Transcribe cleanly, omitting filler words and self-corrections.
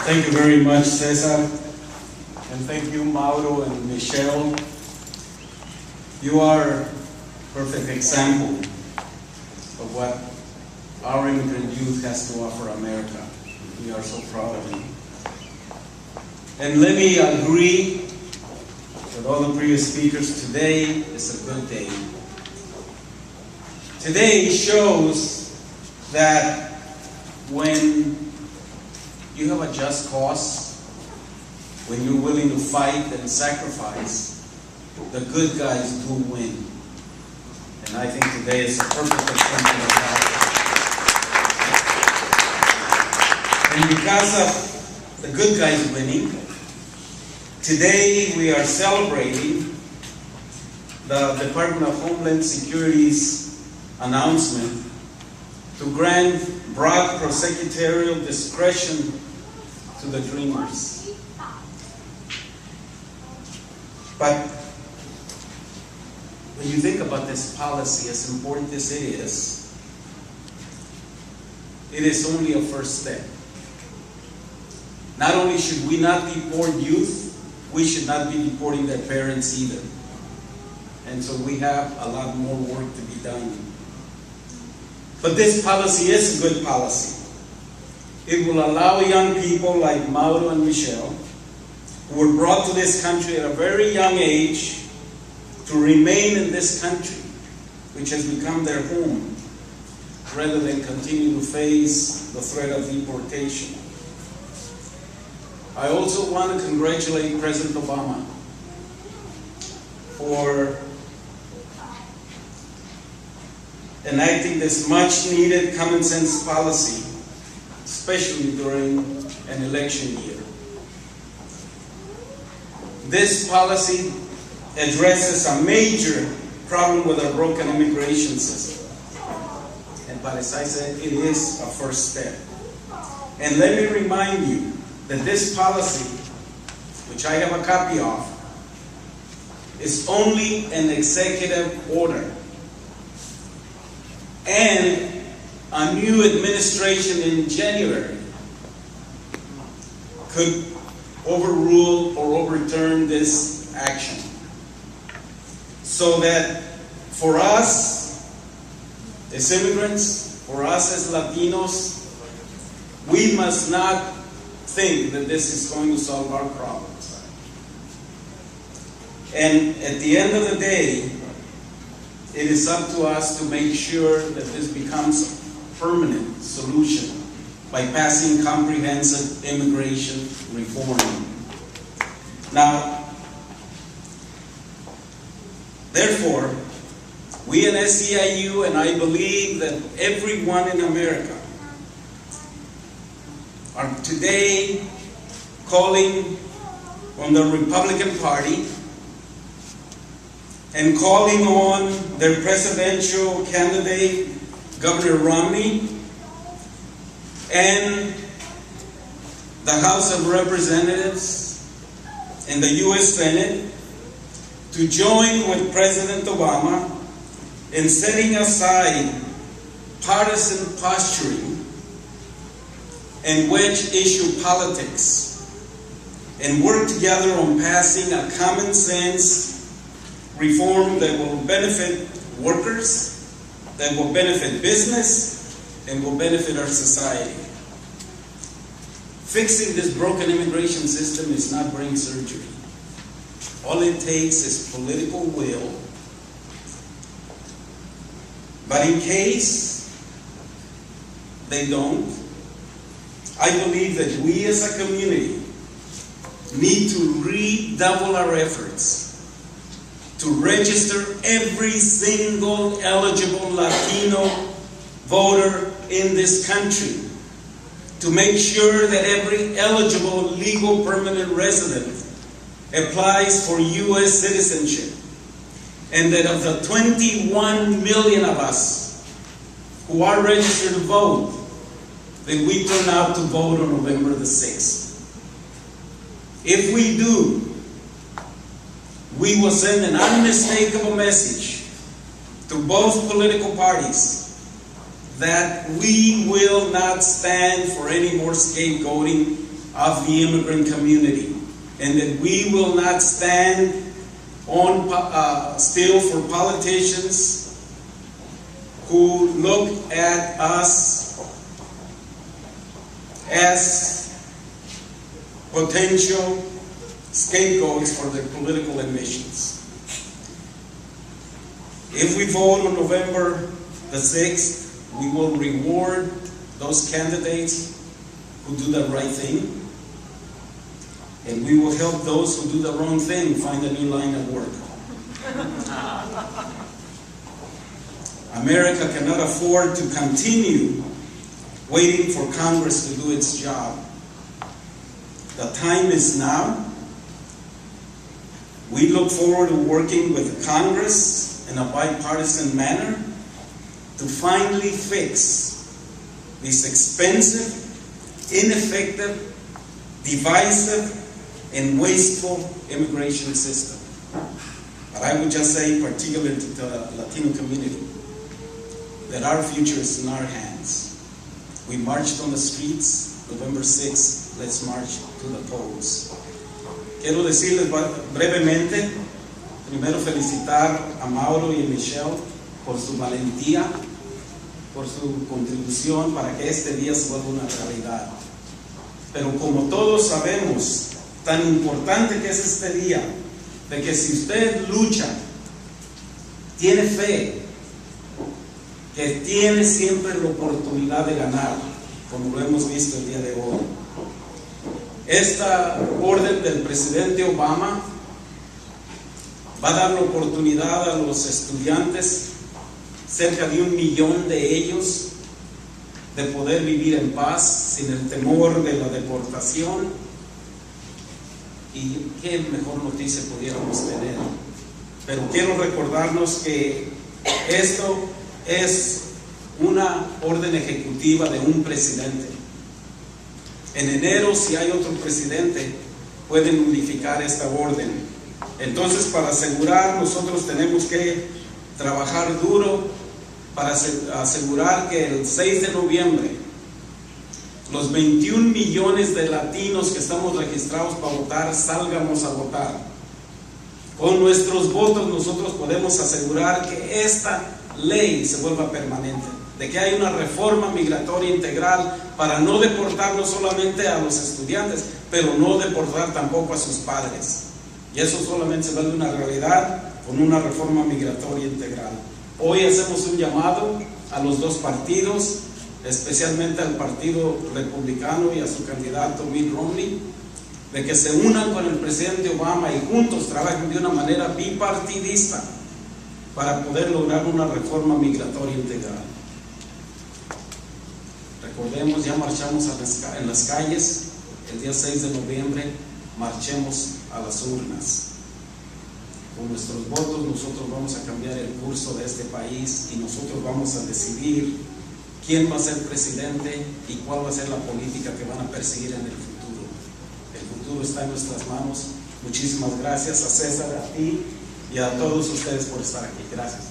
Thank you very much, Cesar. And thank you, Mauro and Michelle. You are a perfect example of what our immigrant youth has to offer America. We are so proud of you. And let me agree with all the previous speakers. Today is a good day. Today shows that when you have a just cause, when you're willing to fight and sacrifice, the good guys do win. And I think today is a perfect example of that. And because of the good guys winning, today we are celebrating the Department of Homeland Security's announcement to grant broad prosecutorial discretion to the Dreamers. But when you think about this policy, as important as it is only a first step. Not only should we not deport youth, we should not be deporting their parents either. And so we have a lot more work to be done. But this policy is a good policy. It will allow young people like Mauro and Michelle, who were brought to this country at a very young age, to remain in this country, which has become their home, rather than continue to face the threat of deportation. I also want to congratulate President Obama for enacting this much-needed common sense policy, especially during an election year. This policy addresses a major problem with our broken immigration system. But as I said, it is a first step. And let me remind you that this policy, which I have a copy of, is only an executive order. And a new administration in January could overrule or overturn this action. So that for us as immigrants, for us as Latinos, we must not think that this is going to solve our problems. And at the end of the day, it is up to us to make sure that this becomes a permanent solution by passing comprehensive immigration reform. Now, therefore, we in SEIU, and I believe that everyone in America, are today calling on the Republican Party and calling on their presidential candidate, Governor Romney, and the House of Representatives and the U.S. Senate to join with President Obama in setting aside partisan posturing and wedge issue politics and work together on passing a common sense reform that will benefit workers, that will benefit business, and will benefit our society. Fixing this broken immigration system is not brain surgery. All it takes is political will. But in case they don't, I believe that we as a community need to redouble our efforts to register every single eligible Latino voter in this country, to make sure that every eligible legal permanent resident applies for U.S. citizenship, and that of the 21 million of us who are registered to vote, that we turn out to vote on November the 6th. If we do, we will send an unmistakable message to both political parties that we will not stand for any more scapegoating of the immigrant community, and that we will not stand on still for politicians who look at us as potential scapegoats for their political ambitions. If we vote on November the 6th, we will reward those candidates who do the right thing, and we will help those who do the wrong thing find a new line of work. America cannot afford to continue waiting for Congress to do its job. The time is now. We look forward to working with Congress in a bipartisan manner to finally fix this expensive, ineffective, divisive, and wasteful immigration system. But I would just say, particularly to the Latino community, that our future is in our hands. We marched on the streets November 6th. Let's march to the polls. Quiero decirles brevemente, primero felicitar a Mauro y a Michelle por su valentía, por su contribución para que este día se vuelva una realidad. Pero como todos sabemos, tan importante que es este día, de que si usted lucha, tiene fe, que tiene siempre la oportunidad de ganar, como lo hemos visto el día de hoy. Esta orden del presidente Obama va a dar la oportunidad a los estudiantes, cerca de 1 millón de ellos, de poder vivir en paz, sin el temor de la deportación. Y qué mejor noticia pudiéramos tener. Pero quiero recordarnos que esto es una orden ejecutiva de un presidente. En enero, si hay otro presidente, pueden modificar esta orden. Entonces, para asegurar, nosotros tenemos que trabajar duro para asegurar que el 6 de noviembre los 21 millones de latinos que estamos registrados para votar salgamos a votar. Con nuestros votos nosotros podemos asegurar que esta ley se vuelva permanente, de que hay una reforma migratoria integral para no deportar no solamente a los estudiantes, pero no deportar tampoco a sus padres. Y eso solamente se vuelve una realidad con una reforma migratoria integral. Hoy hacemos un llamado a los dos partidos, especialmente al Partido Republicano y a su candidato Mitt Romney, de que se unan con el presidente Obama y juntos trabajen de una manera bipartidista para poder lograr una reforma migratoria integral. Recordemos, ya marchamos en las calles, el día 6 de noviembre marchemos a las urnas. Con nuestros votos nosotros vamos a cambiar el curso de este país y nosotros vamos a decidir quién va a ser presidente y cuál va a ser la política que van a perseguir en el futuro. El futuro está en nuestras manos. Muchísimas gracias a César, a ti y a todos ustedes por estar aquí. Gracias.